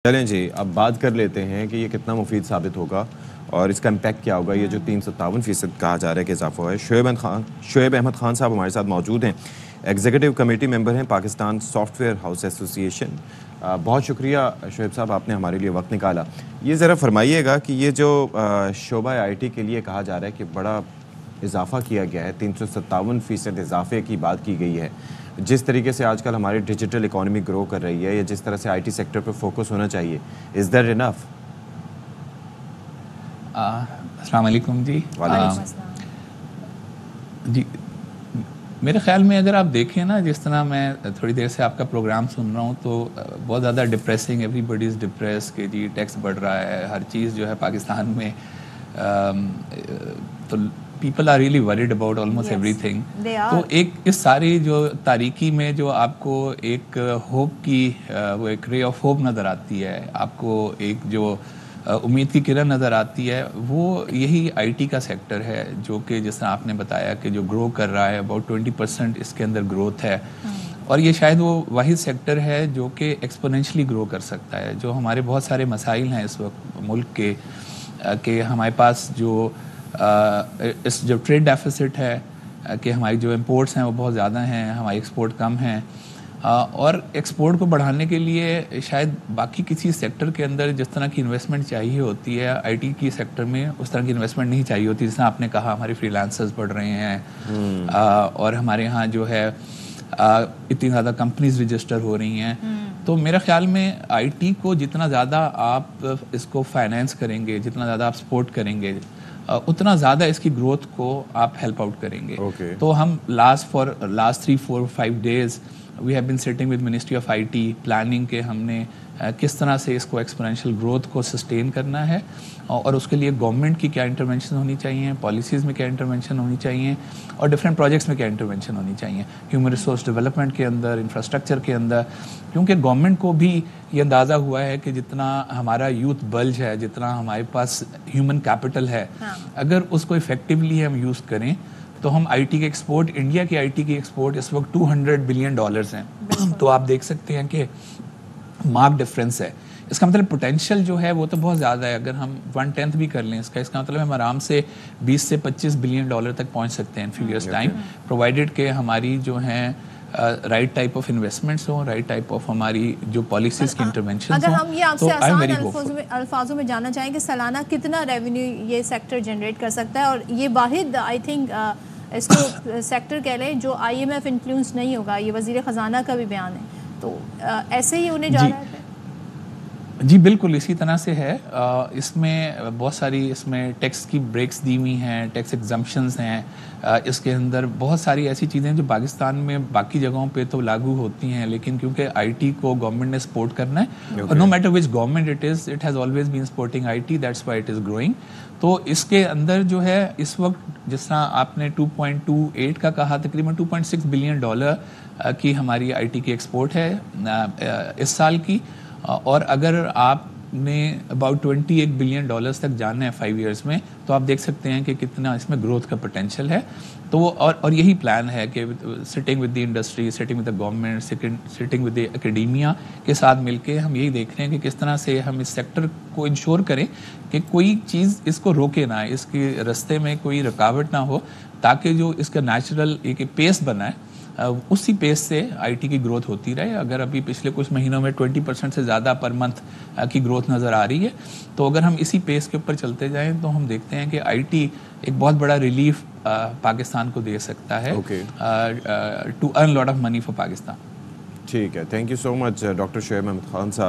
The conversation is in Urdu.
چلیں جی، اب بات کر لیتے ہیں کہ یہ کتنا مفید ثابت ہوگا اور اس کا امپیکٹ کیا ہوگا. یہ جو 357% کہا جا رہا ہے کہ اضافہ ہوا ہے. شعیب احمد خان صاحب ہمارے ساتھ موجود ہیں، ایگزیکٹو کمیٹی ممبر ہیں پاکستان سافٹ ویئر ہاؤس ایسوسی ایشن. بہت شکریہ شعیب صاحب، آپ نے ہمارے لیے وقت نکالا. یہ ذرا فرمائیے گا کہ یہ جو شعبہ آئی ٹی کے لیے کہا جا رہا ہے کہ بڑا اضافہ کیا گیا ہے، 357% اضافے کی بات کی گئی ہے، جس طریقے سے آج کل ہماری ڈیجیٹل اکانومی گرو کر رہی ہے یا جس طرح سے آئی ٹی سیکٹر پہ فوکس ہونا چاہیے، از دیٹ انف؟ السلام علیکم جی. وعلیکم جی میرے خیال میں اگر آپ دیکھیں نا، جس طرح میں تھوڑی دیر سے آپ کا پروگرام سن رہا ہوں تو بہت زیادہ ڈپریسنگ، ایوری بڈی از ڈپریس کہ جی ٹیکس بڑھ رہا ہے، ہر چیز جو ہے پاکستان میں، تو people are really worried about almost ایوری تھنگ. تو ایک اس ساری جو تاریکی میں جو آپ کو ایک ہوپ کی وہ ایک رے آف ہوپ نظر آتی ہے، آپ کو ایک جو امید کی کرن نظر آتی ہے، وہ یہی آئی ٹی کا سیکٹر ہے، جو کہ جس طرح آپ نے بتایا کہ جو گرو کر رہا ہے، اباؤٹ 20% اس کے اندر گروتھ ہے. اور یہ شاید وہ واحد سیکٹر ہے جو کہ ایکسپونینشلی گرو کر سکتا ہے. جو ہمارے بہت سارے مسائل ہیں اس وقت ملک کے، کہ ہمارے پاس جو اس جو ٹریڈ ڈیفیسٹ ہے، کہ ہماری جو امپورٹس ہیں وہ بہت زیادہ ہیں، ہماری ایکسپورٹ کم ہیں، اور ایکسپورٹ کو بڑھانے کے لیے شاید باقی کسی سیکٹر کے اندر جس طرح کی انویسٹمنٹ چاہیے ہوتی ہے، آئی ٹی کی سیکٹر میں اس طرح کی انویسٹمنٹ نہیں چاہیے ہوتی. جس طرح آپ نے کہا ہمارے فری لانسرز بڑھ رہے ہیں، اور ہمارے ہاں جو ہے اتنی زیادہ کمپنیز رجسٹر ہو رہی ہیں. تو میرے خیال میں آئی ٹی کو جتنا زیادہ آپ اس کو فائنینس کریں گے، جتنا زیادہ آپ سپورٹ کریں گے، اتنا زیادہ اس کی گروتھ کو آپ ہیلپ آؤٹ کریں گے. تو ہم last 3-4-5 days we have been sitting with Ministry of IT planning کہ ہم نے کس طرح سے اس کو ایکسپونینشیل گروتھ کو سسٹین کرنا ہے، اور اس کے لیے گورنمنٹ کی کیا انٹرونشن ہونی چاہیے، پالیسیز میں کیا انٹرونشن ہونی چاہیے، اور ڈفرینٹ پروجیکٹس میں کیا انٹرونشن ہونی چاہیے، ہیومن ریسورس ڈیولپمنٹ کے اندر، انفراسٹرکچر کے اندر. کیونکہ گورنمنٹ کو بھی یہ اندازہ ہوا ہے کہ جتنا ہمارا یوتھ بلج ہے، جتنا ہمارے پاس ہیومن کیپٹل ہے، اگر اس کو افیکٹولی ہم یوز کریں تو ہم آئی ٹی کے ایکسپورٹ، انڈیا کی آئی ٹی کی ایکسپورٹ اس وقت $200 بلین ہیں. تو آپ دیکھ سکتے ہیں کہ مارک ڈفرینس ہے. اس کا مطلب پوٹینشیل جو ہے وہ تو بہت زیادہ ہے. اگر ہم 1/10 بھی کر لیں اس کا مطلب ہم آرام سے $20 سے $25 بلین تک پہنچ سکتے ہیں in few years time, provided کہ ہماری جو ہیں رائٹ ٹائپ آف انویسٹمنٹس ہوں، رائٹ ٹائپ آف ہماری جو پالیسیز کی انٹرونشنز ہوں. اگر ہم یہ آپ سے آسان الفاظوں میں جاننا چاہیں کہ سالانہ کتنا ریونیو یہ سیکٹر جنریٹ کر سکتا ہے، اور یہ واحد آئی تھنک اس کو سیکٹر کہہ لیں جو آئی ایم ایف انفلوئنس نہیں ہوگا، یہ وزیر خزانہ کا بھی بیان ہے، تو ایسے ہی ہونے جا رہا ہے؟ جی بالکل اسی طرح سے ہے. اس میں بہت ساری اس میں ٹیکس کی بریکس دی ہوئی ہیں، ٹیکس ایگزمپشنز ہیں. اس کے اندر بہت ساری ایسی چیزیں جو پاکستان میں باقی جگہوں پہ تو لاگو ہوتی ہیں، لیکن کیونکہ آئی ٹی کو گورنمنٹ نے سپورٹ کرنا ہے، اور no matter which government it is, it has always been supporting I T, that's why it is growing. تو اس کے اندر جو ہے اس وقت جس طرح آپ نے 2.28 کا کہا، تقریباً $2.6 بلین کی ہماری آئی ٹی کی ایکسپورٹ ہے اس سال کی. اور اگر آپ نے اباؤٹ $28 بلین تک جانا ہے 5 ایئرس میں، تو آپ دیکھ سکتے ہیں کہ کتنا اس میں گروتھ کا پوٹینشیل ہے. تو اور یہی پلان ہے کہ sitting with the industry, sitting with the government, sitting with the academia کے ساتھ مل کے ہم یہی دیکھ رہے ہیں کہ کس طرح سے ہم اس سیکٹر کو انشور کریں کہ کوئی چیز اس کو روکے نہ، اس کے راستے میں کوئی رکاوٹ نہ ہو، تاکہ جو اس کا نیچرل ایک پیس بنا ہے اسی پیس سے آئی ٹی کی گروتھ ہوتی رہے. اگر ابھی پچھلے کچھ مہینوں میں 20% سے زیادہ پر منتھ کی گروتھ نظر آ رہی ہے، تو اگر ہم اسی پیس کے اوپر چلتے جائیں تو ہم دیکھتے ہیں کہ آئی ٹی ایک بہت بڑا ریلیف پاکستان کو دے سکتا ہے، to earn lot of money for Pakistan. ٹھیک ہے، thank you so much doctor Shoaib Ahmed Khan صاحب.